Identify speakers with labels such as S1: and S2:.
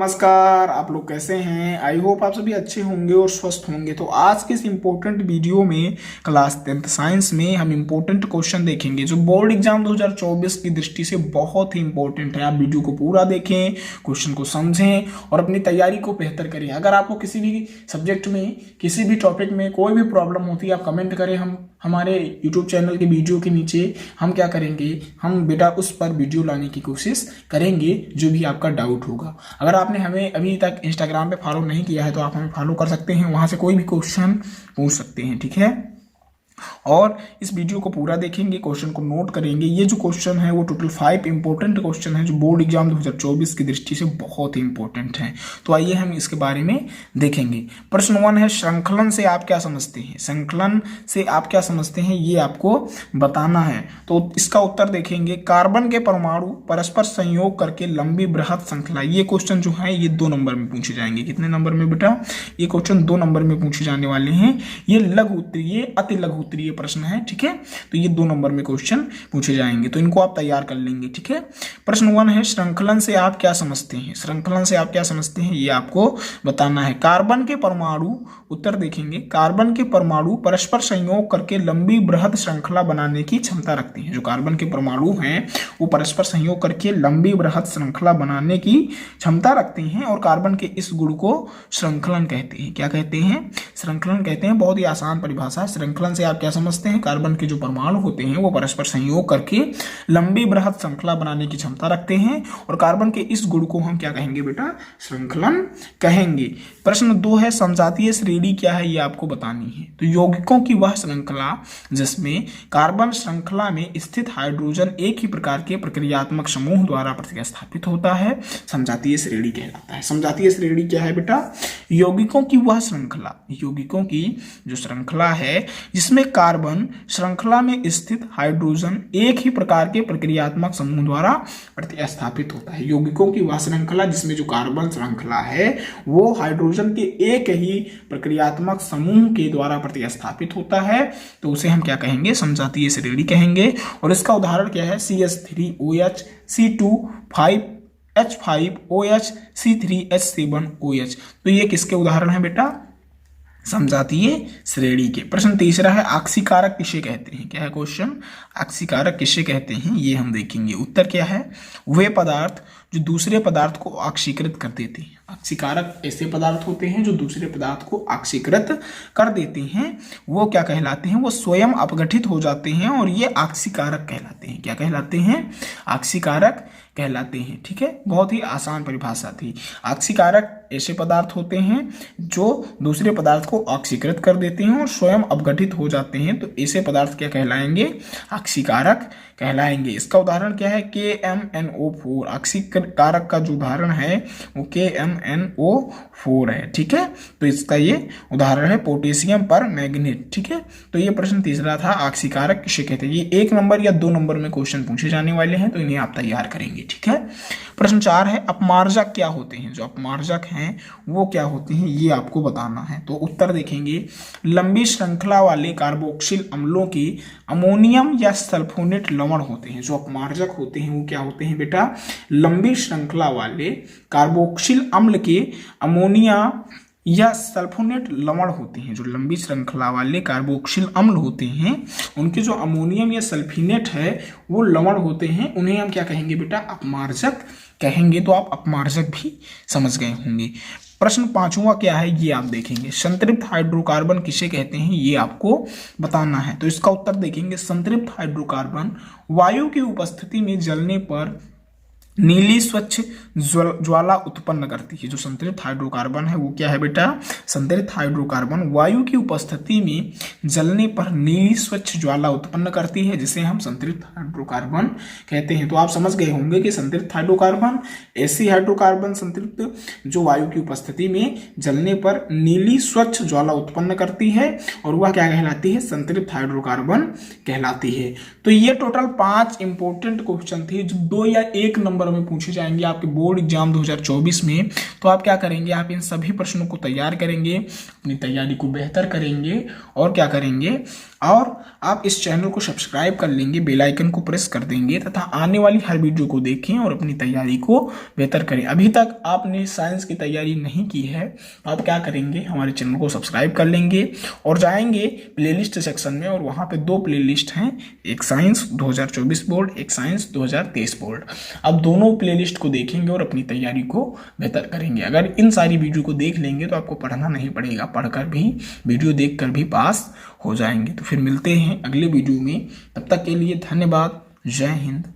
S1: नमस्कार। आप लोग कैसे हैं? आई होप आप सभी अच्छे होंगे और स्वस्थ होंगे। तो आज के इस इम्पोर्टेंट वीडियो में क्लास 10th साइंस में हम इम्पोर्टेंट क्वेश्चन देखेंगे जो बोर्ड एग्जाम 2024 की दृष्टि से बहुत ही इंपॉर्टेंट है। आप वीडियो को पूरा देखें, क्वेश्चन को समझें और अपनी तैयारी को बेहतर करें। अगर आपको किसी भी सब्जेक्ट में, किसी भी टॉपिक में कोई भी प्रॉब्लम होती है, आप कमेंट करें। हम हमारे यूट्यूब चैनल के वीडियो के नीचे हम क्या करेंगे, हम बेटा उस पर वीडियो लाने की कोशिश करेंगे जो भी आपका डाउट होगा। अगर आपने हमें अभी तक इंस्टाग्राम पे फॉलो नहीं किया है तो आप हमें फॉलो कर सकते हैं, वहां से कोई भी क्वेश्चन पूछ सकते हैं, ठीक है। और इस वीडियो को पूरा देखेंगे, क्वेश्चन को नोट करेंगे। ये जो क्वेश्चन है वो टोटल 5 इंपॉर्टेंट क्वेश्चन है जो बोर्ड एग्जाम 2024 की दृष्टि से बहुत ही इंपॉर्टेंट है। तो आइए हम इसके बारे में देखेंगे। प्रश्न 1 है, श्रृंखलन से आप क्या समझते हैं? श्रृंखलन से आप क्या समझते हैं ये आपको बताना है। तो इसका उत्तर देखेंगे, कार्बन के परमाणु परस्पर संयोग करके लंबी बृहद श्रृंखला। ये क्वेश्चन जो है ये 2 नंबर में पूछे जाएंगे। कितने नंबर में बेटा? ये क्वेश्चन 2 नंबर में पूछे जाने वाले हैं। ये लघु उत्तरीय, अति लघु उत्तरीय प्रश्न है, ठीक है। तो ये 2 नंबर में क्वेश्चन पूछे जाएंगे, तो इनको आप तैयार कर लेंगे, ठीक है। प्रश्न 1 है, श्रृंखलन से आप क्या समझते हैं? श्रृंखलन से आप क्या समझते हैं ये आपको बताना है। कार्बन के परमाणु, उत्तर देखेंगे, कार्बन के परमाणु परस्पर संयोग करके लंबी बृहद श्रृंखला बनाने की क्षमता रखते हैं। जो कार्बन के परमाणु हैं वो परस्पर संयोग करके लंबी बृहद श्रृंखला बनाने की क्षमता रखते हैं और कार्बन के इस गुण को श्रृंखलन कहते हैं। क्या कहते हैं? श्रृंखलन कहते हैं। बहुत ही आसान परिभाषा। श्रृंखलन से आप क्या समझते हैं? कार्बन के जो परमाणु होते हैं वो परस्पर संयोग करके लंबी बृहद श्रृंखला बनाने की क्षमता रखते हैं और कार्बन के इस गुण को हम क्या कहेंगे बेटा? श्रृंखलन कहेंगे। प्रश्न 2 है, समजातीय श्रेणी क्या है ये आपको बतानी है। तो यौगिकों की वह श्रृंखला जिसमें कार्बन श्रृंखला में स्थित हाइड्रोजन एक ही प्रकार के प्रक्रियात्मक समूह द्वारा प्रतिस्थापित होता है, समजातीय श्रेणी कहलाता है। समजातीय श्रेणी क्या है बेटा? यौगिकों की वह श्रृंखला, यौगिकों की जो श्रृंखला है जिसमें कार्बन श्रृंखला में स्थित हाइड्रोजन एक ही प्रकार के प्रक्रियात्मक समूह द्वारा प्रतिस्थापित होता है। यौगिकों की वह श्रृंखला जिसमें जो कार्बन श्रृंखला है वो हाइड्रोजन के एक ही प्रक्रियात्मक समूह के द्वारा प्रतिस्थापित होता है, तो उसे हम क्या कहेंगे? समजातीय श्रेणी कहेंगे। और इसका उदाहरण क्या है? CH3OH, C2H5OH, C3H7OH। तो ये किसके उदाहरण है बेटा? समजातीय श्रेणी के। प्रश्न 3 है, आक्सीकारक किसे कहते हैं? क्या है क्वेश्चन? आक्सीकारक किसे कहते हैं ये हम देखेंगे। उत्तर क्या है? वे पदार्थ जो दूसरे पदार्थ को ऑक्सीकृत कर देते हैं। आक्सीकारक ऐसे पदार्थ होते हैं जो दूसरे पदार्थ को ऑक्सीकृत कर देते हैं, वो क्या कहलाते हैं? वो स्वयं अपघटित हो जाते हैं और ये आक्सीकारक कहलाते हैं। क्या कहलाते हैं? आक्सीकारक कहलाते हैं, ठीक है। बहुत ही आसान परिभाषा थी। आक्सीकारक ऐसे पदार्थ होते हैं जो दूसरे पदार्थ को ऑक्सीकृत कर देते हैं और स्वयं अपघटित हो जाते हैं, तो ऐसे पदार्थ क्या कहलाएंगे? आक्सीकारक कहलाएंगे। इसका उदाहरण क्या है? KMNO4। आक्सीकारक का जो उदाहरण है वो KMNO4 है, ठीक है। तो इसका ये उदाहरण है पोटेशियम पर मैग्नेट, ठीक है। तो ये प्रश्न 3 था, आक्सीकारक किसे कहते हैं। ये 1 नंबर या 2 नंबर में क्वेश्चन पूछे जाने वाले हैं, तो इन्हें आप तैयार करेंगे, ठीक है। प्रश्न 4 है, अपमार्जक क्या होते हैं? जो अपमार्जक हैं वो क्या होते हैं ये आपको बताना है। तो उत्तर देखेंगे, लंबी श्रृंखला वाले कार्बोक्सिल अम्लों की अमोनियम या सल्फोनेट लवण होते हैं। जो अपमार्जक होते हैं वो क्या होते हैं बेटा? लंबी श्रृंखला वाले कार्बोक्सिल अम्ल के अमोनिया या सल्फोनेट लवण होते हैं। जो लंबी श्रृंखला वाले कार्बोक्सिल अम्ल होते हैं उनके जो अमोनियम या सल्फिनेट है वो लवण होते हैं, उन्हें हम क्या कहेंगे बेटा? अपमार्जक कहेंगे। तो आप अपमार्जक भी समझ गए होंगे। प्रश्न 5वां क्या है ये आप देखेंगे, संतृप्त हाइड्रोकार्बन किसे कहते हैं ये आपको बताना है। तो इसका उत्तर देखेंगे, संतृप्त हाइड्रोकार्बन वायु की उपस्थिति में जलने पर नीली स्वच्छ ज्वाला उत्पन्न करती है। जो संतृप्त हाइड्रोकार्बन है वो क्या है बेटा? संतृप्त हाइड्रोकार्बन वायु की उपस्थिति में जलने पर नीली स्वच्छ ज्वाला उत्पन्न करती है, जिसे हम संतृप्त हाइड्रोकार्बन कहते हैं। तो आप समझ गए होंगे कि संतृप्त हाइड्रोकार्बन ऐसी हाइड्रोकार्बन संतृप्त जो वायु की उपस्थिति में जलने पर नीली स्वच्छ ज्वाला उत्पन्न करती है और वह क्या कहलाती है? संतृप्त हाइड्रोकार्बन कहलाती है। तो ये टोटल 5 इंपॉर्टेंट क्वेश्चन थे जो 2 या 1 नंबर सवालों में पूछे जाएंगे आपके बोर्ड एग्जाम 2024 में, तो आप क्या करेंगे, आप इन सभी प्रश्नों को तैयार करेंगे, अपनी तैयारी को बेहतर करेंगे और क्या करेंगे, और आप इस चैनल को सब्सक्राइब कर लेंगे, बेल आइकन को प्रेस कर देंगे तथा आने वाली हर वीडियो को देखें और अपनी तैयारी को बेहतर करें। अभी तक आपने साइंस की तैयारी नहीं की है, आप क्या करेंगे, हमारे चैनल को सब्सक्राइब कर लेंगे और जाएंगे प्लेलिस्ट सेक्शन में, और वहाँ पे 2 प्लेलिस्ट हैं, एक साइंस 2024 बोर्ड, एक साइंस 2023 बोर्ड। अब दोनों प्लेलिस्ट को देखेंगे और अपनी तैयारी को बेहतर करेंगे। अगर इन सारी वीडियो को देख लेंगे तो आपको पढ़ना नहीं पड़ेगा, पढ़कर भी, वीडियो देखकर भी पास हो जाएंगे। तो फिर मिलते हैं अगले वीडियो में, तब तक के लिए धन्यवाद। जय हिंद।